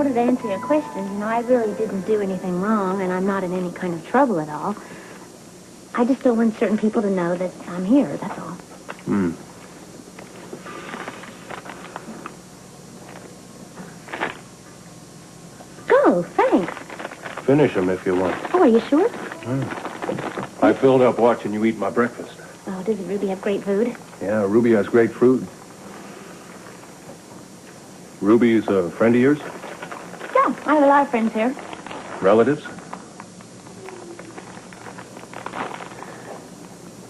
order to answer your questions, I really didn't do anything wrong, and I'm not in any kind of trouble at all. I just don't want certain people to know that I'm here, that's all. Oh, thanks. Finish them if you want. Oh, are you sure? I filled up watching you eat my breakfast. Oh, does Ruby have great food? Yeah, Ruby has great fruit. Ruby's a friend of yours? Yeah, I have a lot of friends here. Relatives?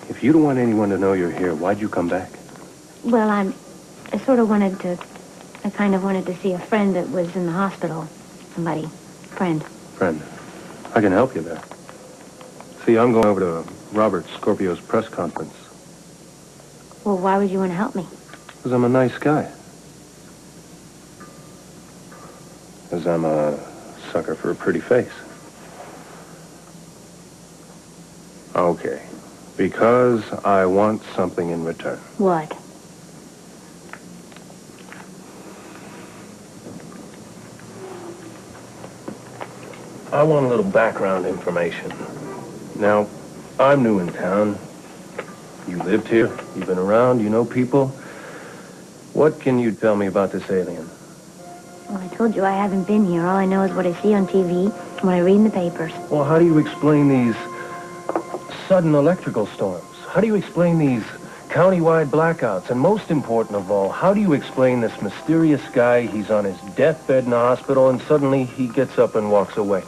If you don't want anyone to know you're here, why'd you come back? Well, I kind of wanted to see a friend that was in the hospital. Somebody. Friend. Friend. I can help you there. See, I'm going over to Robert Scorpio's press conference. Well, why would you want to help me? Because I'm a nice guy. Because I'm a sucker for a pretty face. Okay. Because I want something in return. What? I want a little background information. Now, I'm new in town. You lived here. You've been around. You know people. What can you tell me about this alien? Well, I told you I haven't been here. All I know is what I see on TV and what I read in the papers. Well, how do you explain these sudden electrical storms? How do you explain these county-wide blackouts? And most important of all, how do you explain this mysterious guy? He's on his deathbed in the hospital, and suddenly he gets up and walks away.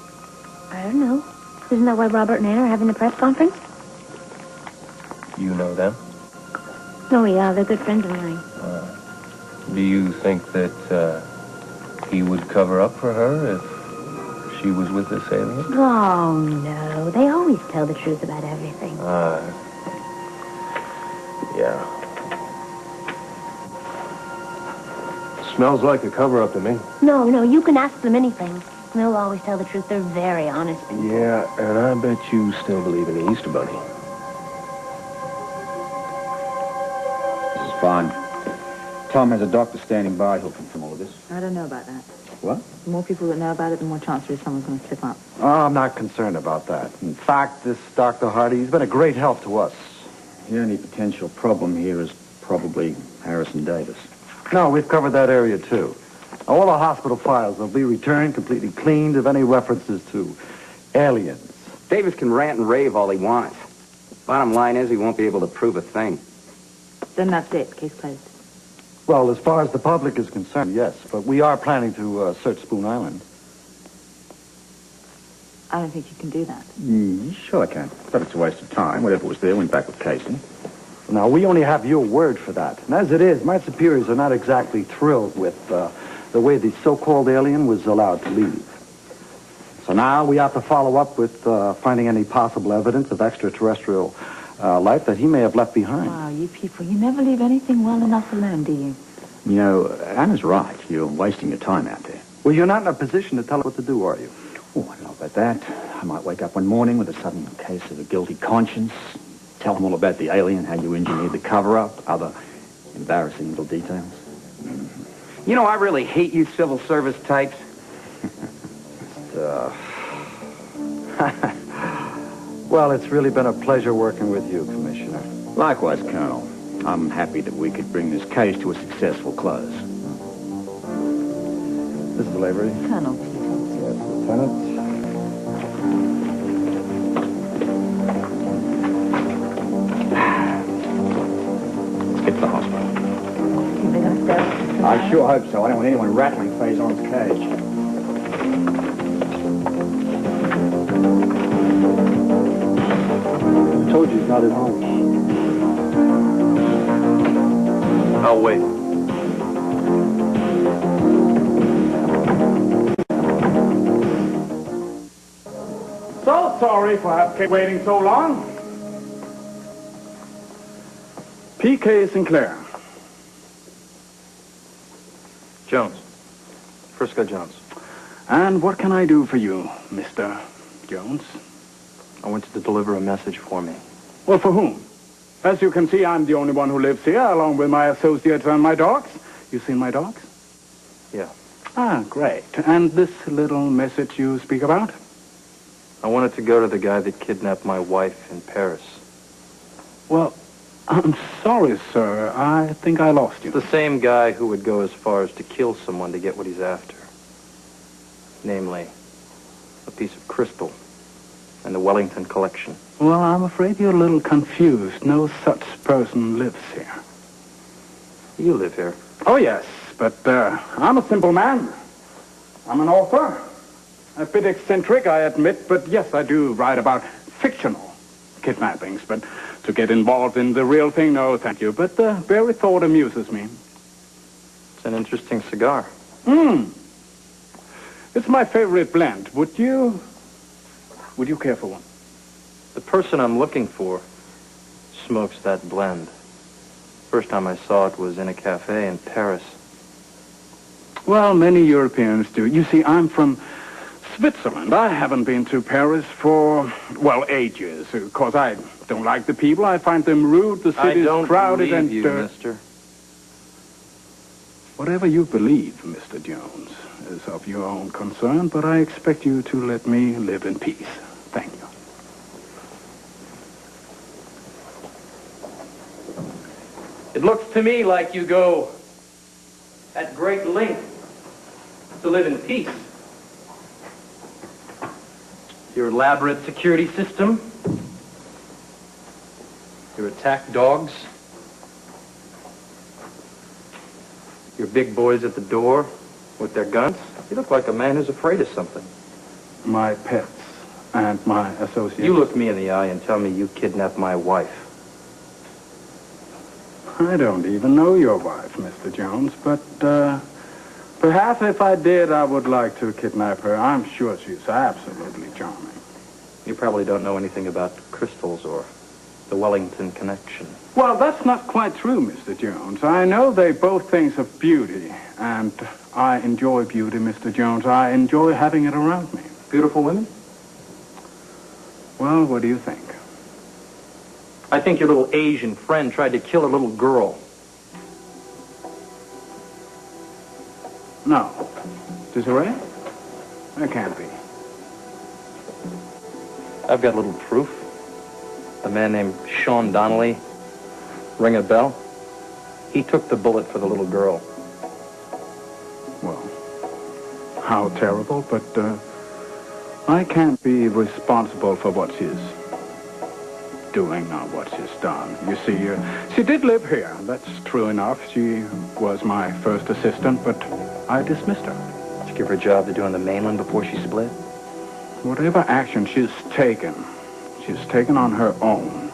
I don't know. Isn't that why Robert and Ann are having the press conference? You know them? Oh, yeah, they're good friends of mine. Do you think that he would cover up for her if she was with this alien? Oh, no. They always tell the truth about everything. Yeah. Smells like a cover-up to me. No, you can ask them anything. They'll always tell the truth. They're very honest people. Yeah, and I bet you still believe in the Easter Bunny. This is fine. Tom has a doctor standing by. He'll confirm all of this. I don't know about that. What? The more people that know about it, the more chance there is someone's going to slip up. Oh, I'm not concerned about that. In fact, this Dr. Hardy, he's been a great help to us. The only potential problem here is probably Harrison Davis. No, we've covered that area, too. All the hospital files will be returned, completely cleaned of any references to aliens. Davis can rant and rave all he wants. Bottom line is he won't be able to prove a thing. Then that's it. Case closed. Well, as far as the public is concerned, yes. But we are planning to search Spoon Island. I don't think you can do that. Sure I can. But it's a waste of time. Whatever was there went back with Casey. Now, we only have your word for that. And as it is, my superiors are not exactly thrilled with the way the so-called alien was allowed to leave. So now we have to follow up with finding any possible evidence of extraterrestrial life that he may have left behind. Wow, you people, you never leave anything well enough alone, do you? You know, Anna's right. You're wasting your time out there. Well, you're not in a position to tell us what to do, are you? Oh, I don't know about that. I might wake up one morning with a sudden case of a guilty conscience, tell them all about the alien, how you engineered the cover-up, other embarrassing little details. You know, I really hate you civil service types. Well, it's really been a pleasure working with you, Commissioner. Likewise, Colonel. I'm happy that we could bring this case to a successful close. This is the library. Colonel. Yes, Lieutenant. Let's get to the hospital. Think they're going to stay up? I sure hope so. I don't want anyone rattling Faison's cage. I told you he's not at home. I'll wait. So sorry for have kept waiting so long. P.K. Sinclair. Jones. Frisco Jones. And what can I do for you, Mr. Jones? I want you to deliver a message for me. Well, for whom? As you can see, I'm the only one who lives here, along with my associates and my dogs. You seen my dogs? Yeah. Ah, great. And this little message you speak about? I wanted to go to the guy that kidnapped my wife in Paris. Well, I'm sorry, sir. I think I lost you. The same guy who would go as far as to kill someone to get what he's after. Namely, a piece of crystal and the Wellington collection. Well, I'm afraid you're a little confused. No such person lives here. You live here. Oh, yes, but I'm a simple man. I'm an author. A bit eccentric, I admit, but yes, I do write about fictional kidnappings, but to get involved in the real thing, no, thank you. But the very thought amuses me. It's an interesting cigar. It's my favorite blend. Would you care for one? The person I'm looking for smokes that blend. First time I saw it was in a cafe in Paris. Well, many Europeans do. You see, I'm from Switzerland. I haven't been to Paris for, well, ages. Because I don't like the people. I find them rude. The city's crowded and you, mister. Whatever you believe, Mr. Jones, is of your own concern, but I expect you to let me live in peace. Thank you. It looks to me like you go at great length to live in peace. Your elaborate security system, your attack dogs, your big boys at the door with their guns. You look like a man who's afraid of something. My pets and my associates. You look me in the eye and tell me you kidnapped my wife. I don't even know your wife, Mr. Jones, but perhaps if I did, I would like to kidnap her. I'm sure she's absolutely charming. You probably don't know anything about crystals or the Wellington connection. Well, that's not quite true, Mr. Jones. I know they both things of beauty, and I enjoy beauty, Mr. Jones. I enjoy having it around me. Beautiful women? Well, what do you think? I think your little Asian friend tried to kill a little girl. No. Desiree? That can't be. I've got a little proof. A man named Sean Donnelly. Ring a bell? He took the bullet for the little girl. Well, how terrible, but I can't be responsible for what she's doing or what she's done. You see, she did live here. That's true enough. She was my first assistant, but I dismissed her. Did you give her a job to do on the mainland before she split? Whatever action she's taken on her own.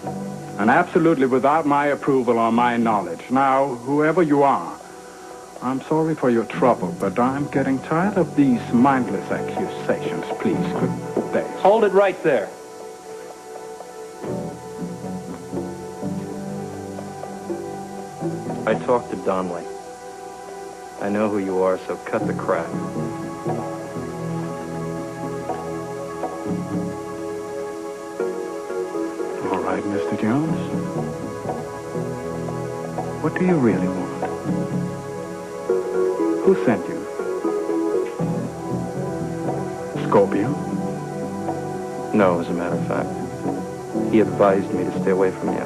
And absolutely without my approval or my knowledge. Now, whoever you are, I'm sorry for your trouble, but I'm getting tired of these mindless accusations. Please, good day. Hold it right there. I talked to Donnelly. I know who you are, so cut the crap. All right, Mr. Jones. What do you really want? Who sent you? Scorpio? No, as a matter of fact. He advised me to stay away from you.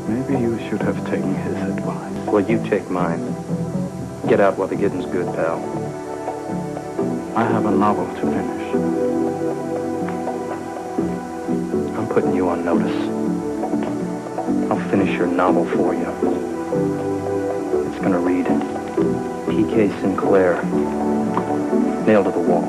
Maybe you should have taken his advice. Well, you take mine. Get out while the getting's good, pal. I have a novel to finish. I'm putting you on notice. I'll finish your novel for you. It's gonna read P.K. Sinclair, nailed to the wall.